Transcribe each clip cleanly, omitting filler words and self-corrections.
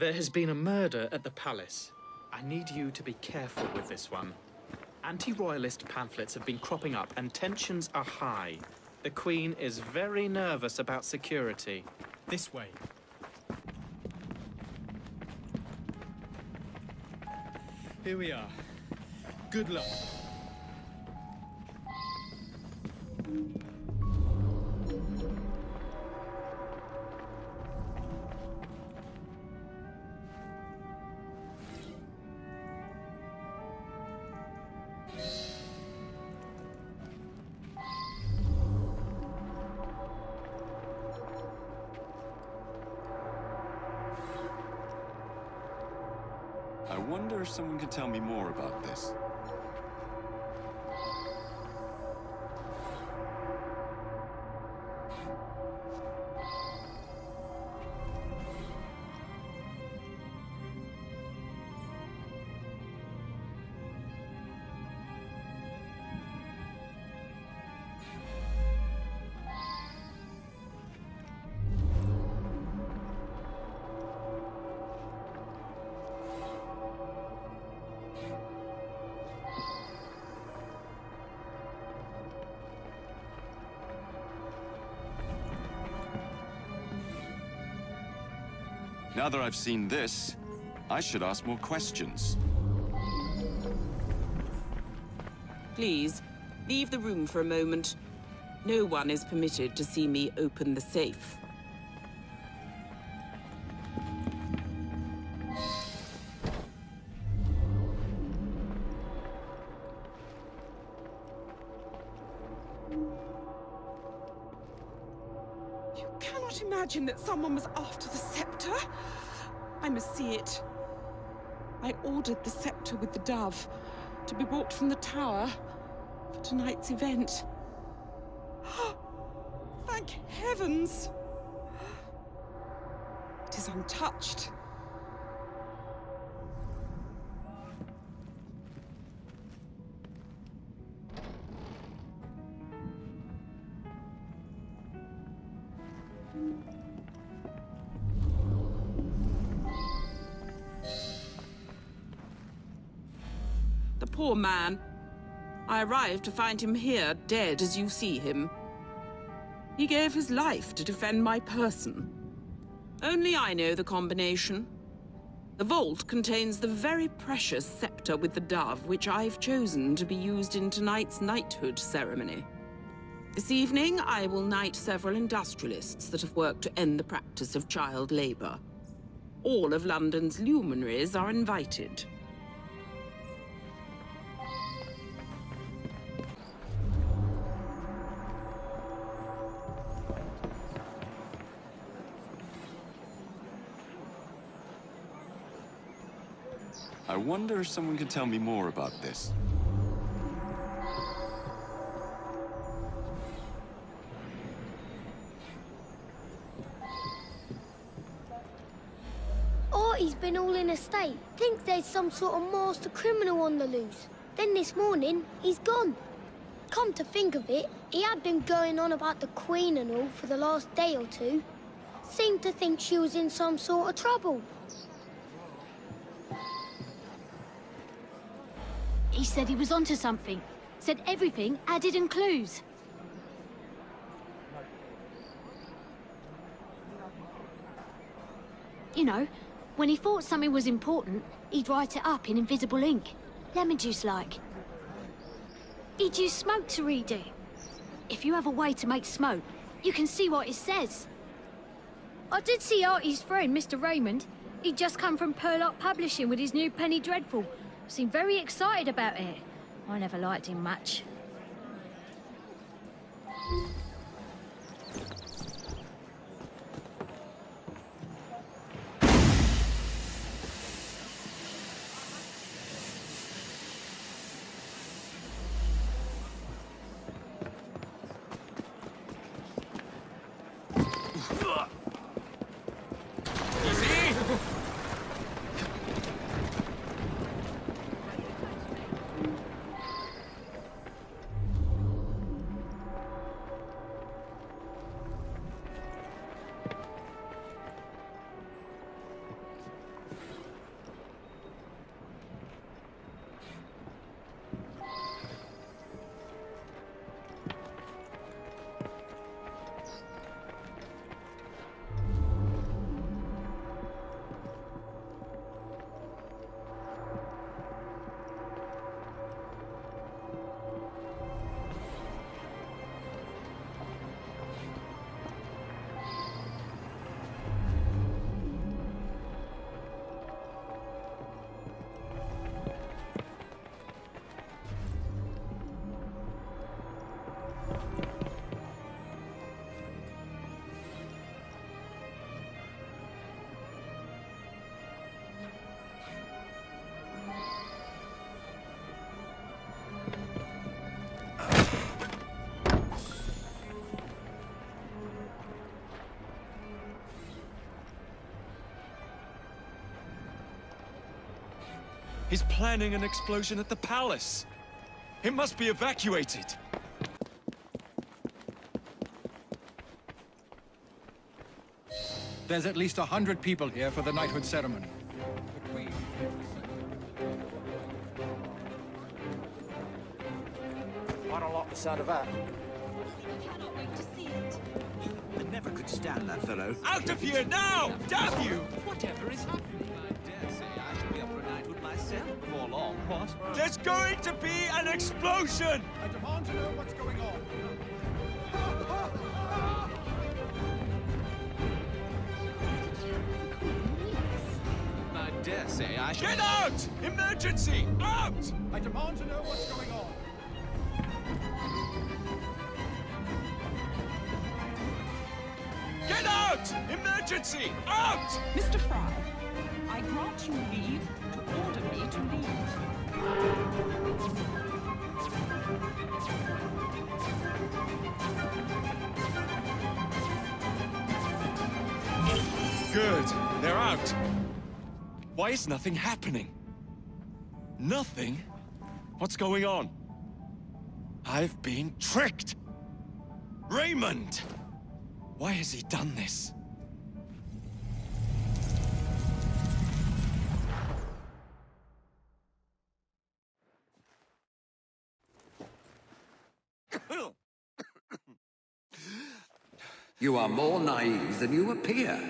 There has been a murder at the palace. I need you to be careful with this one. Anti-royalist pamphlets have been cropping up and tensions are high. The Queen is very nervous about security. This way. Here we are. Good luck. I wonder if someone could tell me more about this. Now that I've seen this, I should ask more questions. Please, leave the room for a moment. No one is permitted to see me open the safe. You cannot imagine that someone was after the scepter. I must see it. I ordered the scepter with the dove to be brought from the tower for tonight's event. Thank heavens! It is untouched. The poor man. I arrived to find him here, dead as you see him. He gave his life to defend my person. Only I know the combination. The vault contains the very precious scepter with the dove, which I've chosen to be used in tonight's knighthood ceremony. This evening, I will knight several industrialists that have worked to end the practice of child labor. All of London's luminaries are invited. I wonder if someone could tell me more about this. Artie's been all in a state. Thinks there's some sort of master criminal on the loose. Then this morning, he's gone. Come to think of it, he had been going on about the Queen and all for the last day or two. Seemed to think she was in some sort of trouble. He said he was onto something. Said everything added in clues. You know, when he thought something was important, he'd write it up in invisible ink. Lemon juice like. He'd use smoke to read it. If you have a way to make smoke, you can see what it says. I did see Artie's friend, Mr. Raymond. He'd just come from Purlock Publishing with his new Penny Dreadful. Seemed very excited about it. I never liked him much. He's planning an explosion at the palace. It must be evacuated. There's at least 100 people here for the knighthood ceremony. The Queen... I don't like the sound of that. Cannot wait to see it. I never could stand that fellow. Out of here now! Damn you! Whatever is happening? I dare say I should be up for a knighthood myself before long, what? There's going to be an explosion! I demand to know what's going on. I dare say I should... Get out! Emergency! Out! I demand to know what's going on. Get out! Emergency! Out! Mr. Fry, I grant you leave to order me to leave. Good. They're out. Why is nothing happening? Nothing? What's going on? I've been tricked! Raymond! Why has he done this? You are more naive than you appear.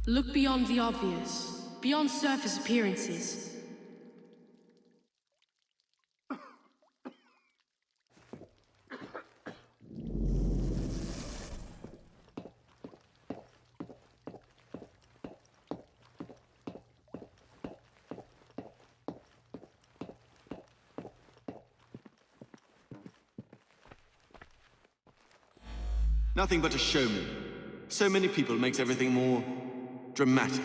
Look beyond the obvious, beyond surface appearances. Nothing but a showman. So many people makes everything more dramatic.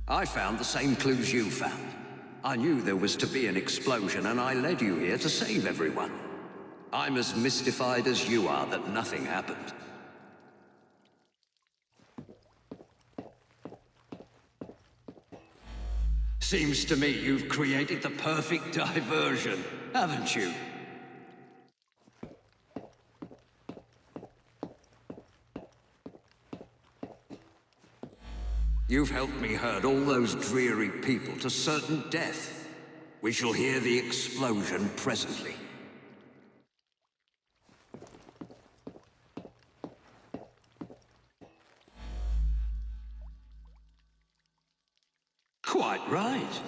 I found the same clues you found. I knew there was to be an explosion, and I led you here to save everyone. I'm as mystified as you are that nothing happened. Seems to me you've created the perfect diversion, haven't you? You've helped me herd all those dreary people to certain death. We shall hear the explosion presently. Quite right.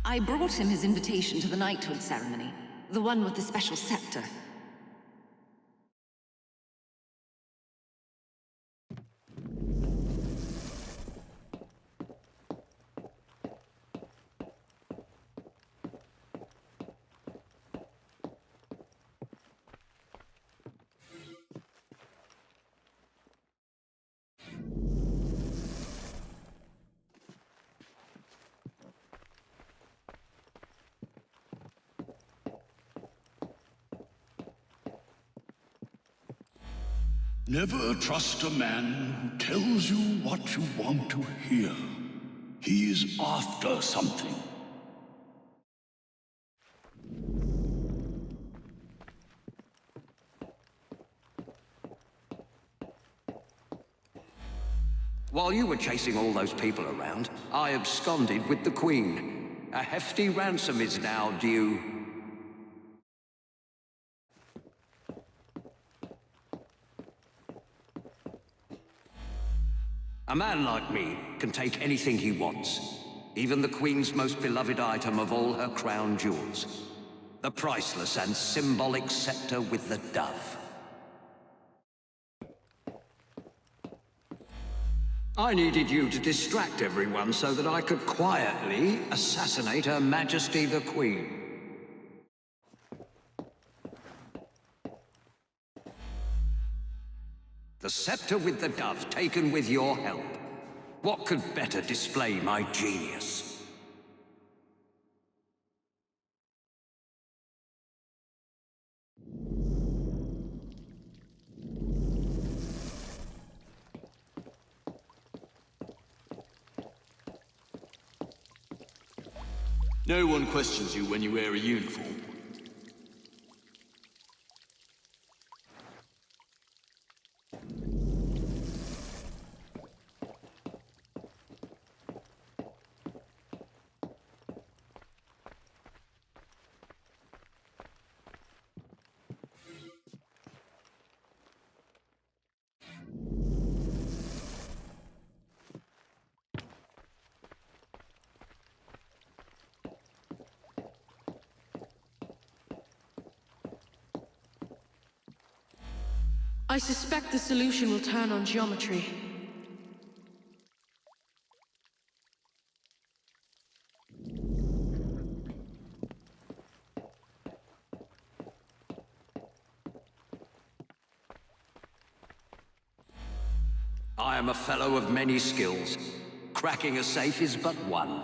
I brought him his invitation to the knighthood ceremony, the one with the special scepter. Never trust a man who tells you what you want to hear. He's after something. While you were chasing all those people around, I absconded with the Queen. A hefty ransom is now due. A man like me can take anything he wants, even the Queen's most beloved item of all her crown jewels, the priceless and symbolic scepter with the dove. I needed you to distract everyone so that I could quietly assassinate Her Majesty the Queen. The scepter with the dove taken with your help. What could better display my genius? No one questions you when you wear a uniform. I suspect the solution will turn on geometry. I am a fellow of many skills. Cracking a safe is but one.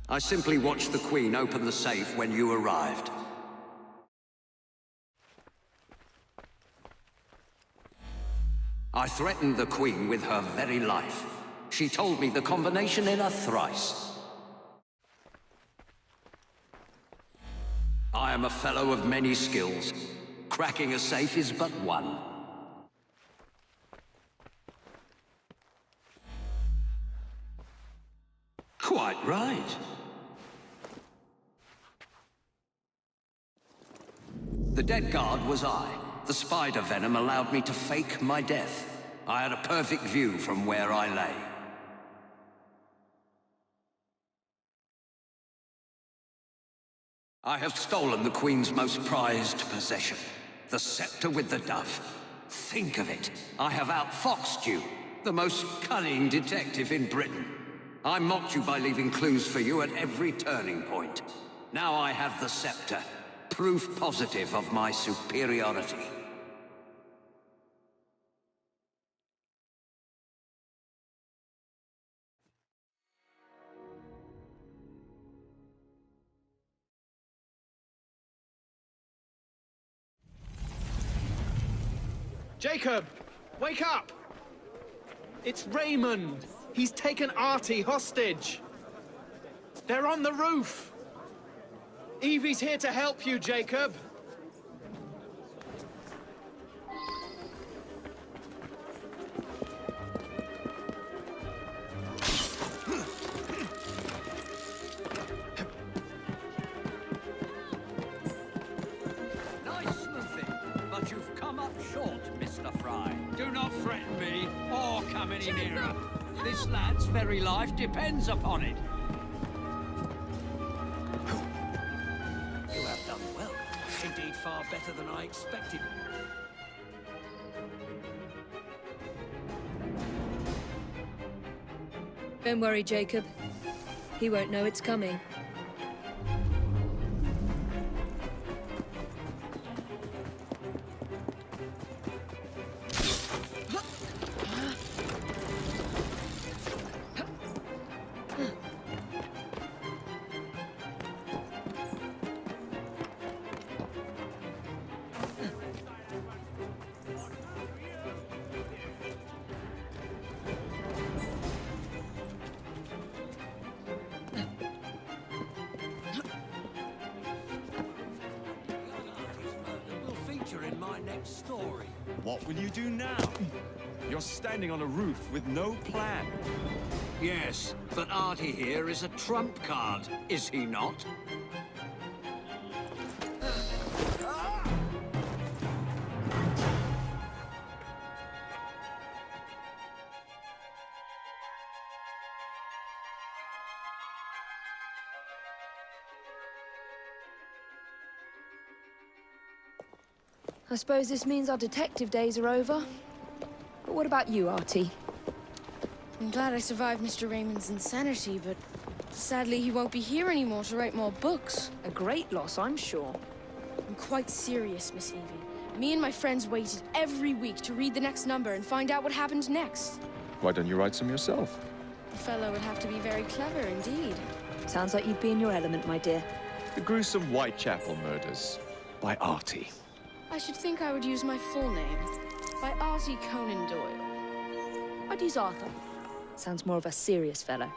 I simply watched the Queen open the safe when you arrived. I threatened the Queen with her very life. She told me the combination in a thrice. I am a fellow of many skills. Cracking a safe is but one. Quite right. The dead guard was I. The spider venom allowed me to fake my death. I had a perfect view from where I lay. I have stolen the Queen's most prized possession, the scepter with the dove. Think of it. I have outfoxed you, the most cunning detective in Britain. I mocked you by leaving clues for you at every turning point. Now I have the scepter, proof positive of my superiority. Jacob! Wake up! It's Raymond! He's taken Artie hostage! They're on the roof! Evie's here to help you, Jacob! Nice sleuthing, but you've come up short, Mr. Fry. Do not threaten me, or come any nearer. This lad's very life depends upon it. You have done well. Indeed, far better than I expected. Don't worry, Jacob. He won't know it's coming. chapter in my next story. What will you do now? You're standing on a roof with no plan. Yes, but Artie here is a trump card, is he not? I suppose this means our detective days are over. But what about you, Artie? I'm glad I survived Mr. Raymond's insanity, but sadly he won't be here anymore to write more books. A great loss, I'm sure. I'm quite serious, Miss Evie. Me and my friends waited every week to read the next number and find out what happened next. Why don't you write some yourself? The fellow would have to be very clever indeed. Sounds like you'd be in your element, my dear. The gruesome Whitechapel murders by Artie. I should think I would use my full name. By Artie Conan Doyle. I'd use Arthur. Sounds more of a serious fellow.